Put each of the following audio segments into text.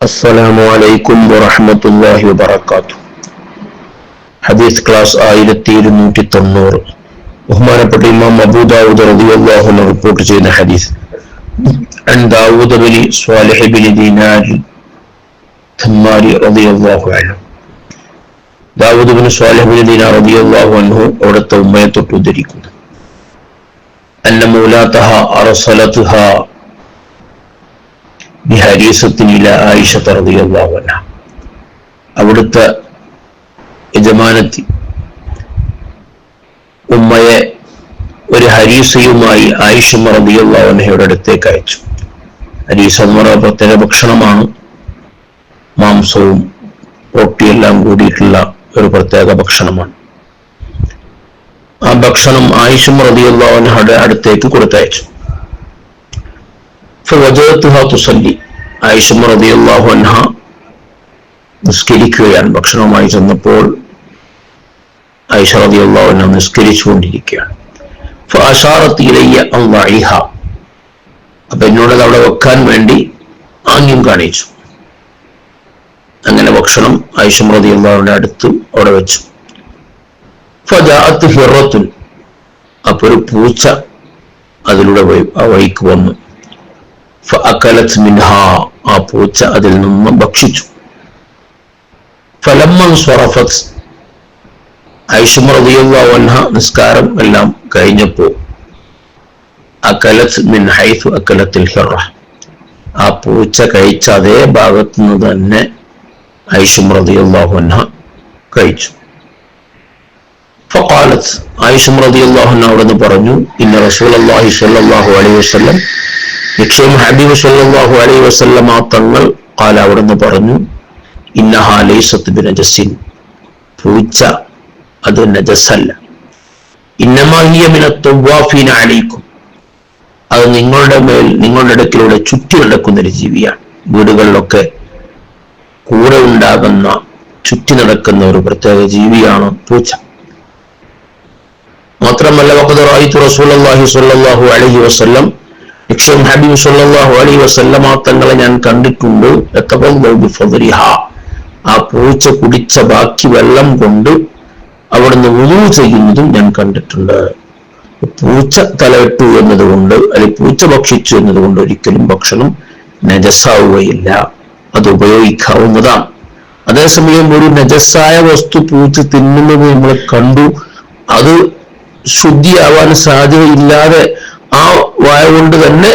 അസ്സലാമു അലൈക്കും വറഹ്മത്തുള്ളാഹി വബറകാതുഹു. ഹദീസ് ക്ലാസ് 1290. ബഹുമാനപ്പെട്ട ഇമാം അബൂ ദാവൂദ് റളിയല്ലാഹു അൻഹു റിപ്പോർട്ട് ചെയ്യുന്ന ഹദീസ്. അൻ Dawood bin Salih bin Dinar Tammari റളിയല്ലാഹു അൻഹു. Dawood bin Salih bin Dinar റളിയല്ലാഹു അൻഹു അവിടുത്തെ ഉമ്മയെ തൊട്ട് ഉദ്ധരിക്കുന്നു. അന്ന മൗലാതഹ അർസലതുഹാ അവിടുത്തെ യജമാനത്തി ഉമ്മയെ ഒരു ഹരീസയുമായി ആയിഷ റളിയല്ലാഹു അൻഹയുടെ അടുത്തേക്ക് അയച്ചു. ഹരീസ എന്ന് പറയുന്ന പ്രത്യേക ഭക്ഷണമാണ്. മാംസവും റൊട്ടിയെല്ലാം കൂടിയിട്ടുള്ള ഒരു പ്രത്യേക ഭക്ഷണമാണ്. ആ ഭക്ഷണം ആയിഷ റളിയല്ലാഹു അൻഹയുടെ അടുത്തേക്ക് കൊടുത്തയച്ചു. തുസല്ലി, ആയിഷ റളിയല്ലാഹു അൻഹ നിസ്കരിക്കുകയാണ്. ഭക്ഷണവുമായി ചെന്നപ്പോൾ ആയിഷ റളിയല്ലാഹു അൻഹ നിസ്കരിച്ചുകൊണ്ടിരിക്കുകയാണ്. ഫഅശാറത് ഇലയ്യ അൻ വഇഹ, അപ്പൊ എന്നോട് അവിടെ വെക്കാൻ വേണ്ടി ആംഗ്യം കാണിച്ചു. അങ്ങനെ ഭക്ഷണം ആയിഷ റളിയല്ലാഹുവിന്റെ അടുത്ത് അവിടെ വെച്ചു. ഫജാഅത് ഹിറത്തുൻ, അപ്പൊ ഒരു പൂച്ച അതിലൂടെ ആ വഴിക്ക് വന്നു. ഫഅകലത് മിൻഹാ, ആ പൂച്ച അതിൽ നിന്ന് ഭക്ഷിച്ചു. ഫലമ്മൻ സ്വറഫത്, ആയിഷ റളിയല്ലാഹു അൻഹ നിസ്കാരം എല്ലാം കഴിഞ്ഞപ്പോൾ അകലത് മിൻ ഹൈഥു അകലത്തുൽ ഹിറ, ആ പൂച്ച കഴിച്ച അതേ ഭാഗത്തു നിന്ന് തന്നെ ആയിഷ റളിയല്ലാഹു അൻഹ കഴിച്ചു. ഫഖാലത്, ആയിഷ റളിയല്ലാഹു അൻഹ അവിടുന്ന് പറഞ്ഞു, ഇന്ന റസൂലുള്ളാഹി സ്വല്ലല്ലാഹു അലൈഹി വസല്ലം, നിശ്ചയം ഹബീബ് സല്ലല്ലാഹു അലൈഹി വസല്ലമ തങ്ങൾ ഖാല അവിടുന്ന് പറഞ്ഞു, ഇന്നഹാ ലൈസത് ബിനജസിൻ, പൂച്ച അത് നജസല്ല. ഇന്നമാ ഹിയ മിനത് തവാഫീന അലൈക്കും, അത് നിങ്ങളുടെ മേൽ നിങ്ങളുടെ ഇടയ്ക്കിലൂടെ ചുറ്റി നടക്കുന്ന ഒരു ജീവിയാണ്. വീടുകളിലൊക്കെ കൂടെ ഉണ്ടാകുന്ന ചുറ്റി നടക്കുന്ന ഒരു പ്രത്യേക ജീവിയാണ് പൂച്ച. മാത്രമല്ല വഖദ് റഅയ്തു റസൂലുള്ളാഹി സ്വല്ലല്ലാഹു അലൈഹി വസല്ലം, നിശ്ചയം ഹബീബ് സല്ലല്ലാഹു അലൈഹി വസല്ലമ തങ്ങളെ ഞാൻ കണ്ടിട്ടുണ്ട്, ആ പൂച്ച കുടിച്ച ബാക്കി വെള്ളം കൊണ്ട് അവിടുന്ന് വുളൂ ചെയ്യുന്നതും ഞാൻ കണ്ടിട്ടുണ്ട്. പൂച്ച തലയിട്ടു എന്നതുകൊണ്ട് അല്ലെങ്കിൽ പൂച്ച ഭക്ഷിച്ചു എന്നതുകൊണ്ട് ഒരിക്കലും ഭക്ഷണം നജസാവുകയില്ല, അത് ഉപയോഗിക്കാവുന്നതാണ്. അതേസമയം ഒരു നജസായ വസ്തു പൂച്ച തിന്നുന്നത് നമ്മൾ കണ്ടു, അത് ശുദ്ധിയാവാൻ സാധ്യതയില്ലാതെ ആ വായ കൊണ്ട് തന്നെ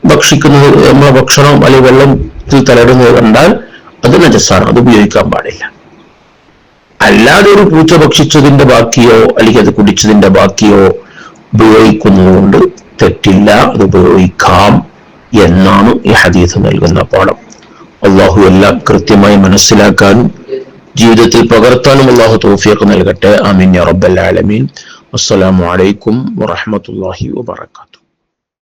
ഭക്ഷിക്കുന്നത്, നമ്മളെ ഭക്ഷണം അല്ലെങ്കിൽ വെള്ളത്തിൽ തലയിടുന്നത് കണ്ടാൽ അത് നജസാണ്, അത് ഉപയോഗിക്കാൻ പാടില്ല. അല്ലാതെ ഒരു പൂച്ച ഭക്ഷിച്ചതിന്റെ ബാക്കിയോ അല്ലെങ്കിൽ അത് കുടിച്ചതിന്റെ ബാക്കിയോ ഉപയോഗിക്കുന്നത് കൊണ്ട് തെറ്റില്ല, അത് ഉപയോഗിക്കാം എന്നാണ് ഈ ഹദീസ് നൽകുന്ന പാഠം. അള്ളാഹു എല്ലാം കൃത്യമായി മനസ്സിലാക്കാനും ജീവിതത്തിൽ പകർത്താനും അള്ളാഹു തൗഫീഖ് നൽകട്ടെ. ആമീൻ യാ റബ്ബൽ ആലമീൻ. അസ്സലാമു അലൈക്കും വറഹ്മത്തുള്ളാഹി വബറകാതുഹു.